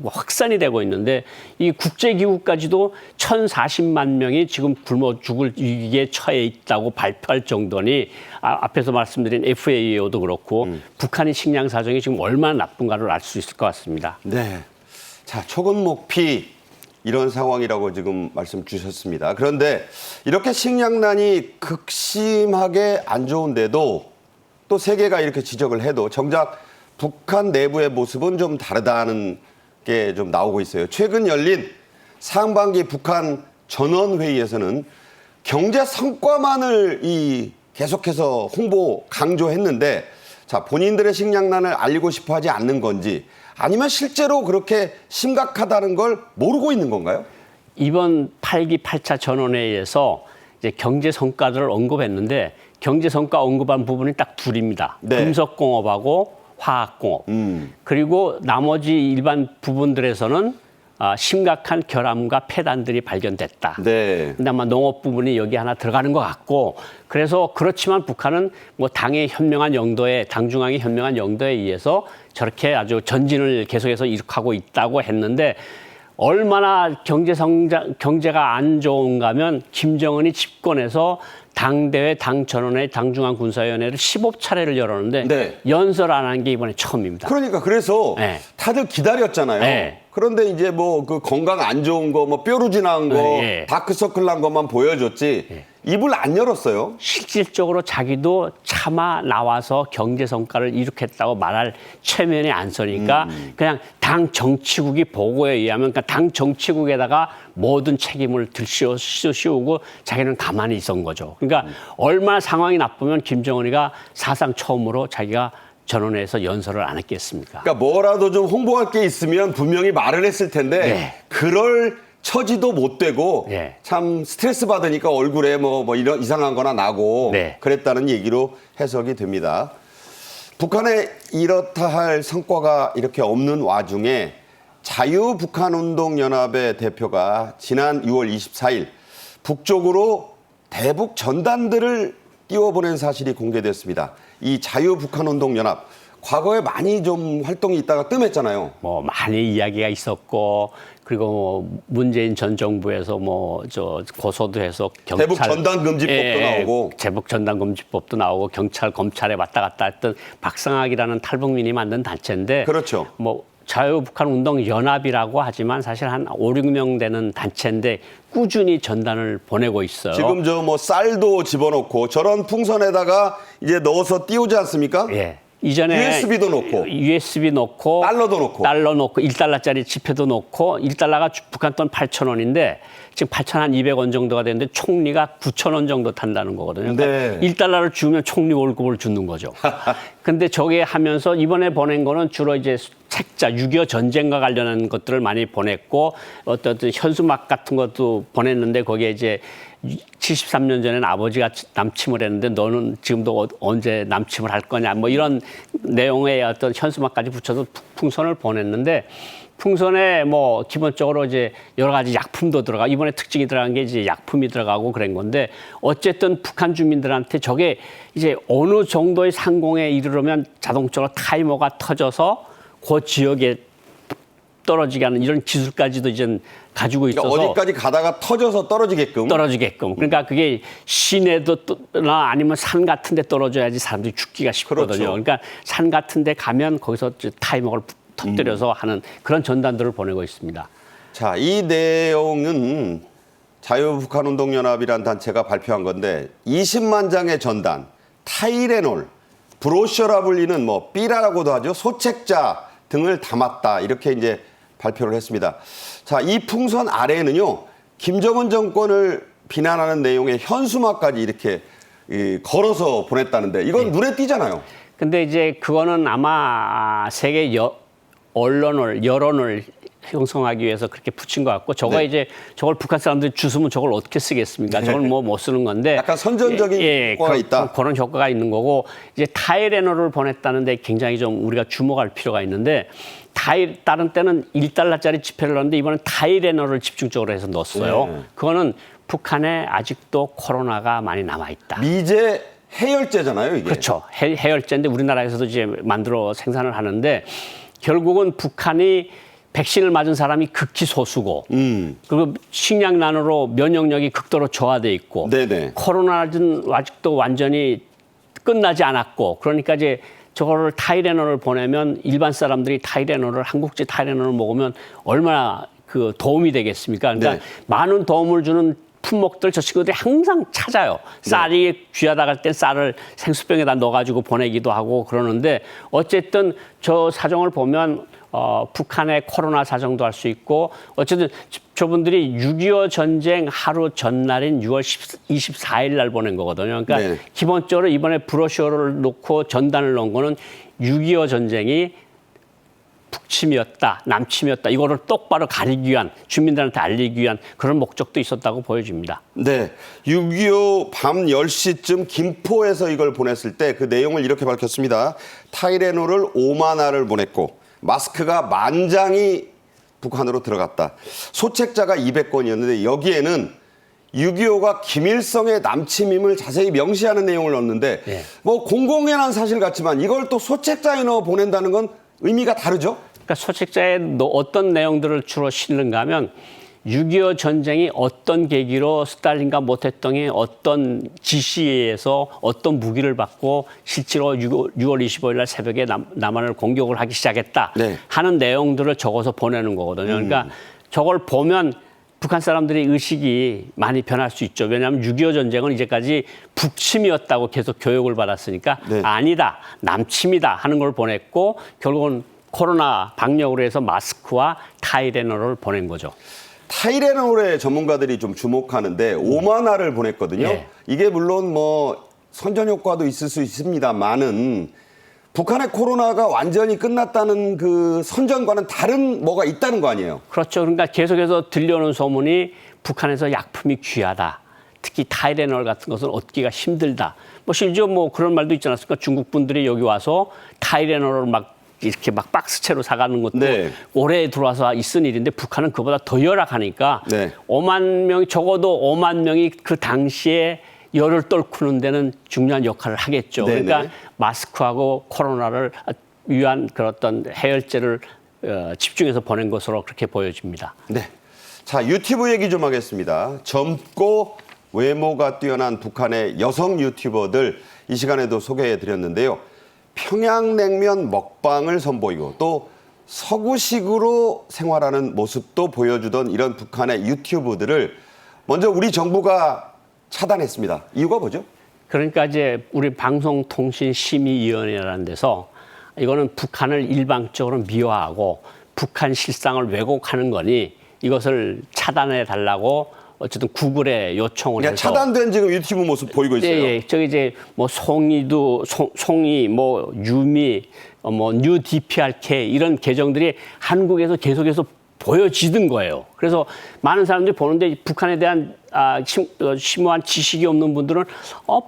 확산이 되고 있는데 이 국제기구까지도 1,040만 명이 지금 굶어 죽을 위기에 처해 있다고 발표할 정도니 앞에서 말씀드린 FAO도 그렇고 북한의 식량 사정이 지금 얼마나 나쁜가를 알 수 있을 것 같습니다. 네. 자, 초근목피 이런 상황이라고 지금 말씀 주셨습니다. 그런데 이렇게 식량난이 극심하게 안 좋은데도 또 세계가 이렇게 지적을 해도 정작 북한 내부의 모습은 좀 다르다는 게 좀 나오고 있어요. 최근 열린 상반기 북한 전원회의에서는 경제 성과만을 계속해서 홍보 강조했는데 자, 본인들의 식량난을 알리고 싶어 하지 않는 건지 아니면 실제로 그렇게 심각하다는 걸 모르고 있는 건가요? 이번 8기 8차 전원회의에서 이제 경제 성과들을 언급했는데 경제 성과 언급한 부분이 딱 둘입니다. 네. 금속공업하고 화학공업. 그리고 나머지 일반 부분들에서는 심각한 결함과 폐단들이 발견됐다. 네. 근데 아마 농업 부분이 여기 하나 들어가는 것 같고 그래서 그렇지만 북한은 뭐 당의 현명한 영도에 당 중앙의 현명한 영도에 의해서 저렇게 아주 전진을 계속해서 이룩하고 있다고 했는데 얼마나 경제가 안 좋은가면 김정은이 집권해서 당대회, 당전원회, 당중앙군사위원회를 15차례를 열었는데 네. 연설 안 한 게 이번에 처음입니다. 그러니까 그래서 네. 다들 기다렸잖아요. 네. 그런데 이제 뭐 그 건강 안 좋은 거, 뭐 뾰루지 난 거, 네. 다크서클 난 것만 보여줬지 입을 안 열었어요. 실질적으로 자기도 차마 나와서 경제 성과를 이룩했다고 말할 체면에 안 서니까 그냥 당 정치국이 보고에 의하면 그러니까 당 정치국에다가 모든 책임을 씌우고 자기는 가만히 있었던 거죠. 그러니까 얼마나 상황이 나쁘면 김정은이가 사상 처음으로 자기가 전원회에서 연설을 안 했겠습니까? 그러니까 뭐라도 좀 홍보할 게 있으면 분명히 말을 했을 텐데 네. 그럴 처지도 못 되고 네. 참 스트레스 받으니까 얼굴에 뭐 이런 이상한 거나 나고 네. 그랬다는 얘기로 해석이 됩니다. 북한에 이렇다 할 성과가 이렇게 없는 와중에 자유북한운동연합의 대표가 지난 6월 24일 북쪽으로 대북 전단들을 띄워보낸 사실이 공개됐습니다. 이 자유북한운동연합 과거에 많이 좀 활동이 있다가 뜸했잖아요. 뭐 많이 이야기가 있었고 그리고 뭐 문재인 전 정부에서 뭐 고소도 해서 경찰 대북 전단금지법도 나오고 대북 전단금지법도 나오고 경찰 검찰에 왔다 갔다 했던 박상학이라는 탈북민이 만든 단체인데 그렇죠. 뭐 자유북한운동연합이라고 하지만 사실 한 5, 6명 되는 단체인데 꾸준히 전단을 보내고 있어요. 지금 저 뭐 쌀도 집어넣고 저런 풍선에다가 이제 넣어서 띄우지 않습니까? 예. 이전에 USB도 넣고 USB 넣고 달러도 넣고 달러 넣고 1달러짜리 지폐도 넣고 1달러가 북한 돈 8,000원인데 지금 8,200원 정도가 되는데 총리가 9,000원 정도 탄다는 거거든요. 그러니까 네. 1달러를 주면 총리 월급을 주는 거죠. 근데 저게 하면서 이번에 보낸 거는 주로 이제 책자 6.25 전쟁과 관련한 것들을 많이 보냈고 어떤 현수막 같은 것도 보냈는데 거기에 이제 73년 전에는 아버지가 남침을 했는데 너는 지금도 언제 남침을 할 거냐 뭐 이런 내용의 어떤 현수막까지 붙여서 풍선을 보냈는데 풍선에 뭐 기본적으로 이제 여러 가지 약품도 들어가 이번에 특징이 들어간 게 이제 약품이 들어가고 그런 건데 어쨌든 북한 주민들한테 저게 이제 어느 정도의 상공에 이르려면 자동적으로 타이머가 터져서 그 지역에 떨어지게 하는 이런 기술까지도 이제 가지고 있어서 그러니까 어디까지 가다가 터져서 떨어지게끔. 그러니까 그게 시내도나 아니면 산 같은 데 떨어져야지 사람들이 죽기가 쉽거든요. 그렇죠. 그러니까 산 같은 데 가면 거기서 타이머를 터뜨려서 하는 그런 전단들을 보내고 있습니다. 자, 이 내용은 자유북한운동연합이라는 단체가 발표한 건데 20만 장의 전단, 타이레놀, 브로셔라 불리는 뭐 삐라라고도 하죠. 소책자 등을 담았다. 이렇게 이제 발표를 했습니다. 자, 이 풍선 아래에는요. 김정은 정권을 비난하는 내용의 현수막까지 이렇게 걸어서 보냈다는데 이건 눈에 띄잖아요. 근데 이제 그거는 아마 세계 여론을 형성하기 위해서 그렇게 붙인 것 같고 저거 네. 이제 저걸 북한 사람들이 주스면 저걸 어떻게 쓰겠습니까? 저걸 뭐 못 쓰는 건데 약간 선전적인 효과가 있다. 그런 효과가 있는 거고 이제 타이레놀을 보냈다는데 굉장히 좀 우리가 주목할 필요가 있는데 다른 때는 1달러짜리 지폐를 넣었는데 이번엔 타이레놀을 집중적으로 해서 넣었어요. 네. 그거는 북한에 아직도 코로나가 많이 남아 있다. 미제 해열제잖아요, 이게. 그렇죠. 해열제인데 우리나라에서도 이제 만들어 생산을 하는데 결국은 북한이 백신을 맞은 사람이 극히 소수고 그리고 식량난으로 면역력이 극도로 저하돼 있고 네네. 코로나는 아직도 완전히 끝나지 않았고 그러니까 이제 저거를 타이레놀을 보내면 일반 사람들이 한국제 타이레놀을 먹으면 얼마나 그 도움이 되겠습니까? 그러니까 네. 많은 도움을 주는 품목들 저 친구들이 항상 찾아요. 쌀이 귀하다 할 땐 쌀을 생수병에다 넣어가지고 보내기도 하고 그러는데 어쨌든 저 사정을 보면 북한의 코로나 사정도 알 수 있고 어쨌든 저분들이 6.25 전쟁 하루 전날인 6월 24일 날 보낸 거거든요. 그러니까 네. 기본적으로 이번에 브로셔를 놓고 전단을 넣은 거는 6.25 전쟁이 북침이었다, 남침이었다. 이거를 똑바로 가리기 위한, 주민들한테 알리기 위한 그런 목적도 있었다고 보여집니다. 네. 6.25 밤 10시쯤 김포에서 이걸 보냈을 때 그 내용을 이렇게 밝혔습니다. 타이레놀을 5만 알을 보냈고 마스크가 10,000장이 북한으로 들어갔다. 소책자가 200건이었는데 여기에는 6.25가 김일성의 남침임을 자세히 명시하는 내용을 넣었는데 네. 뭐 공공연한 사실 같지만 이걸 또 소책자에 넣어 보낸다는 건 의미가 다르죠? 그러니까 소책자에 어떤 내용들을 주로 실는가 하면 6.25 전쟁이 어떤 계기로 스탈린과 모태똥이 어떤 지시에서 어떤 무기를 받고 실제로 6월 25일 날 새벽에 남한을 공격을 하기 시작했다 네. 하는 내용들을 적어서 보내는 거거든요. 그러니까 저걸 보면 북한 사람들의 의식이 많이 변할 수 있죠. 왜냐하면 6.25 전쟁은 이제까지 북침이었다고 계속 교육을 받았으니까 네. 아니다, 남침이다 하는 걸 보냈고 결국은 코로나 방역으로 해서 마스크와 타이레놀을 보낸 거죠. 타이레놀에 전문가들이 좀 주목하는데 5만 알을 보냈거든요. 네. 이게 물론 뭐 선전 효과도 있을 수 있습니다만은 북한의 코로나가 완전히 끝났다는 그 선전과는 다른 뭐가 있다는 거 아니에요? 그렇죠. 그러니까 계속해서 들려오는 소문이 북한에서 약품이 귀하다. 특히 타이레놀 같은 것은 얻기가 힘들다. 뭐 심지어 뭐 그런 말도 있지 않았습니까? 중국 분들이 여기 와서 타이레놀을 막 이렇게 막 박스채로 사가는 것도 네. 올해 들어와서 있은 일인데 북한은 그보다 더 열악하니까 네. 5만 명이 적어도 5만 명이 그 당시에 열을 떨구는 데는 중요한 역할을 하겠죠. 네네. 그러니까 마스크하고 코로나를 위한 그런 어떤 해열제를 집중해서 보낸 것으로 그렇게 보여집니다. 네. 자, 유튜브 얘기 좀 하겠습니다. 젊고 외모가 뛰어난 북한의 여성 유튜버들 이 시간에도 소개해 드렸는데요. 평양냉면 먹방을 선보이고 또 서구식으로 생활하는 모습도 보여주던 이런 북한의 유튜브들을 먼저 우리 정부가 차단했습니다. 이유가 뭐죠? 그러니까 이제 우리 방송통신심의위원회라는 데서 이거는 북한을 일방적으로 미화하고 북한 실상을 왜곡하는 거니 이것을 차단해 달라고 어쨌든 구글에 요청을 그러니까 해서 차단된 지금 유튜브 모습 보이고 있어요. 예, 저기 이제 뭐 송이, 뭐 유미, 뭐 뉴 DPRK 이런 계정들이 한국에서 계속해서 보여지던 거예요. 그래서 많은 사람들이 보는데 북한에 대한 심오한 지식이 없는 분들은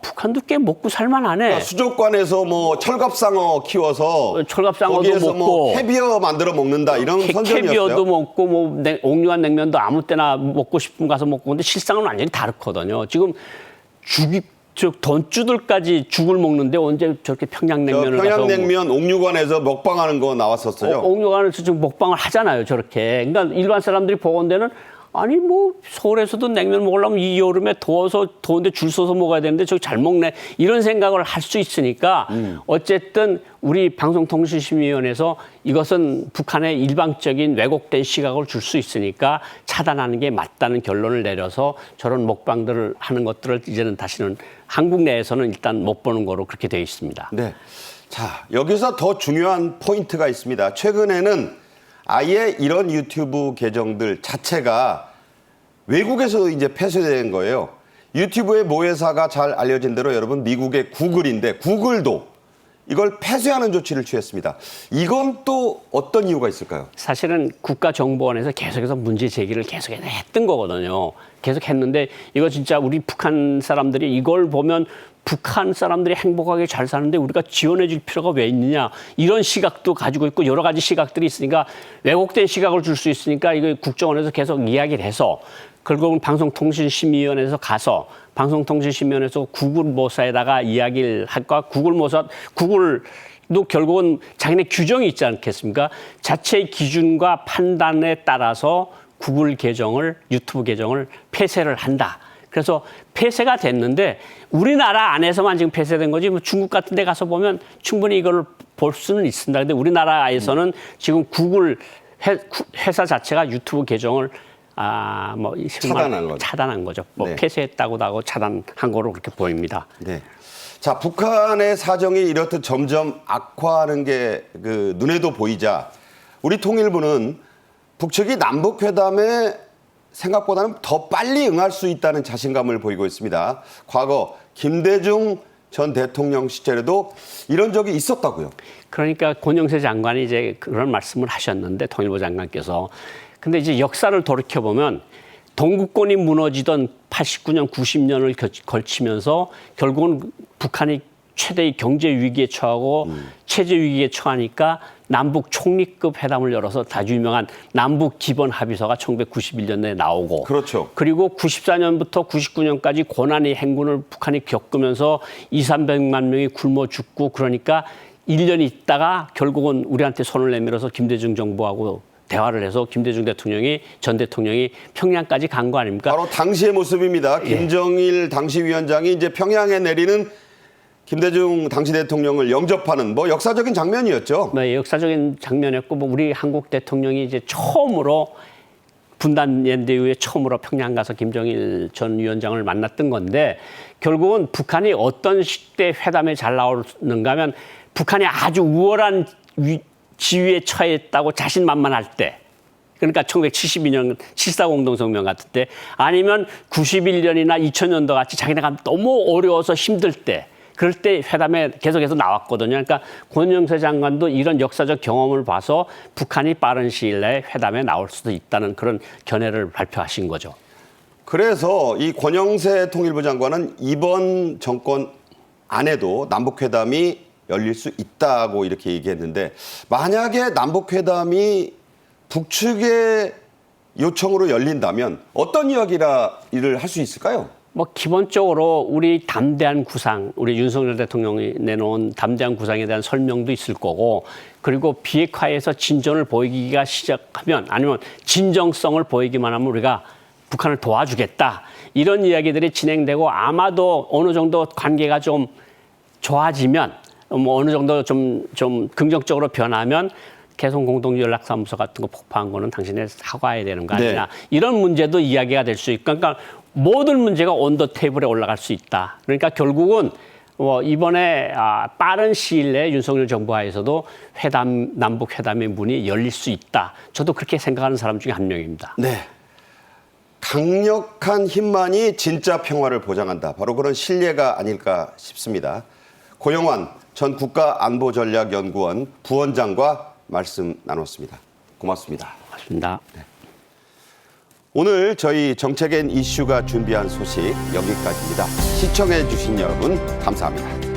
북한도 꽤 먹고 살만하네. 그러니까 수족관에서 뭐 철갑상어 키워서 철갑상어도 거기에서 먹고 뭐 캐비어 만들어 먹는다 이런 선전이었어요. 캐비어도 먹고 뭐 옥류관 냉면도 아무 때나 먹고 싶으면 가서 먹고 근데 실상은 완전히 다르거든요. 지금 돈주들까지 죽을 먹는데 언제 저렇게 평양냉면을 가서 평양냉면 옥류관에서 먹방하는 거 나왔었어요. 옥류관에서 지금 먹방을 하잖아요, 저렇게. 그러니까 일반 사람들이 보건대는 아니 뭐 서울에서도 냉면 먹으려면 이 여름에 더운데 줄 서서 먹어야 되는데 저기 잘 먹네 이런 생각을 할 수 있으니까 어쨌든 우리 방송통신심의위원회에서 이것은 북한의 일방적인 왜곡된 시각을 줄 수 있으니까 차단하는 게 맞다는 결론을 내려서 저런 먹방들을 하는 것들을 이제는 다시는 한국 내에서는 일단 못 보는 거로 그렇게 되어 있습니다. 네. 자, 여기서 더 중요한 포인트가 있습니다. 최근에는 아예 이런 유튜브 계정들 자체가 외국에서 이제 폐쇄된 거예요. 유튜브의 모회사가 잘 알려진 대로 여러분 미국의 구글인데 구글도 이걸 폐쇄하는 조치를 취했습니다. 이건 또 어떤 이유가 있을까요? 사실은 국가정보원에서 계속해서 문제 제기를 계속해서 했던 거거든요. 계속 했는데 이거 진짜 우리 북한 사람들이 이걸 보면 북한 사람들이 행복하게 잘 사는데 우리가 지원해 줄 필요가 왜 있느냐 이런 시각도 가지고 있고 여러 가지 시각들이 있으니까 왜곡된 시각을 줄 수 있으니까 이거 국정원에서 계속 이야기를 해서 결국은 방송통신심의위원회에서 가서 방송통신심의위원회에서 구글 모사에다가 이야기를 할까 구글 또 결국은 자기네 규정이 있지 않겠습니까? 자체의 기준과 판단에 따라서 구글 계정을, 유튜브 계정을 폐쇄를 한다. 그래서 폐쇄가 됐는데 우리나라 안에서만 지금 폐쇄된 거지 뭐 중국 같은 데 가서 보면 충분히 이걸 볼 수는 있습니다. 근데 우리나라에서는 지금 구글 회사 자체가 유튜브 계정을 차단한 거죠. 뭐 네. 폐쇄했다고도 하고 차단한 거로 그렇게 보입니다. 네. 자, 북한의 사정이 이렇듯 점점 악화하는 게 그 눈에도 보이자 우리 통일부는 북측이 남북 회담에 생각보다는 더 빨리 응할 수 있다는 자신감을 보이고 있습니다. 과거 김대중 전 대통령 시절에도 이런 적이 있었다고요. 그러니까 권영세 장관이 이제 그런 말씀을 하셨는데 통일부 장관께서 근데 이제 역사를 돌이켜 보면 동구권이 무너지던 89년, 90년을 걸치면서 결국은 북한이 최대의 경제 위기에 처하고 체제 위기에 처하니까 남북 총리급 회담을 열어서 아주 유명한 남북 기본 합의서가 1991년에 나오고 그렇죠. 그리고 94년부터 99년까지 고난의 행군을 북한이 겪으면서 200~300만 명이 굶어 죽고 그러니까 1년 있다가 결국은 우리한테 손을 내밀어서 김대중 정부하고 대화를 해서 김대중 대통령이 전 대통령이 평양까지 간 거 아닙니까? 바로 당시의 모습입니다. 김정일 당시 위원장이 이제 평양에 내리는 김대중 당시 대통령을 영접하는 뭐 역사적인 장면이었죠. 네, 역사적인 장면이었고 뭐 우리 한국 대통령이 이제 처음으로 분단 연대 이후에 처음으로 평양 가서 김정일 전 위원장을 만났던 건데 결국은 북한이 어떤 시대 회담에 잘 나오는가 하면 북한이 아주 우월한 지위에 처했다고 자신만만할 때 그러니까 1972년 7.4 공동성명 같은 때 아니면 91년이나 2000년도 같이 자기네가 너무 어려워서 힘들 때 그럴 때 회담에 계속해서 나왔거든요. 그러니까 권영세 장관도 이런 역사적 경험을 봐서 북한이 빠른 시일 내에 회담에 나올 수도 있다는 그런 견해를 발표하신 거죠. 그래서 이 권영세 통일부 장관은 이번 정권 안에도 남북회담이 열릴 수 있다고 이렇게 얘기했는데 만약에 남북회담이 북측의 요청으로 열린다면 어떤 일을 할 수 있을까요? 뭐 기본적으로 우리 담대한 구상, 우리 윤석열 대통령이 내놓은 담대한 구상에 대한 설명도 있을 거고 그리고 비핵화에서 진전을 보이기가 시작하면 아니면 진정성을 보이기만 하면 우리가 북한을 도와주겠다. 이런 이야기들이 진행되고 아마도 어느 정도 관계가 좀 좋아지면 뭐 어느 정도 좀 긍정적으로 변하면 개성 공동연락사무소 같은 거 폭파한 거는 당신의 사과해야 되는 거 아니냐. 네. 이런 문제도 이야기가 될 수 있고 그러니까 모든 문제가 온더 테이블에 올라갈 수 있다. 그러니까 결국은 이번에 빠른 시일 내에 윤석열 정부 하에서도 남북 회담의 문이 열릴 수 있다. 저도 그렇게 생각하는 사람 중에 한 명입니다. 네. 강력한 힘만이 진짜 평화를 보장한다. 바로 그런 신뢰가 아닐까 싶습니다. 고영환 전 국가안보전략연구원 부원장과 말씀 나눴습니다. 고맙습니다. 고맙습니다. 네. 오늘 저희 정책엔 이슈가 준비한 소식 여기까지입니다. 시청해 주신 여러분 감사합니다.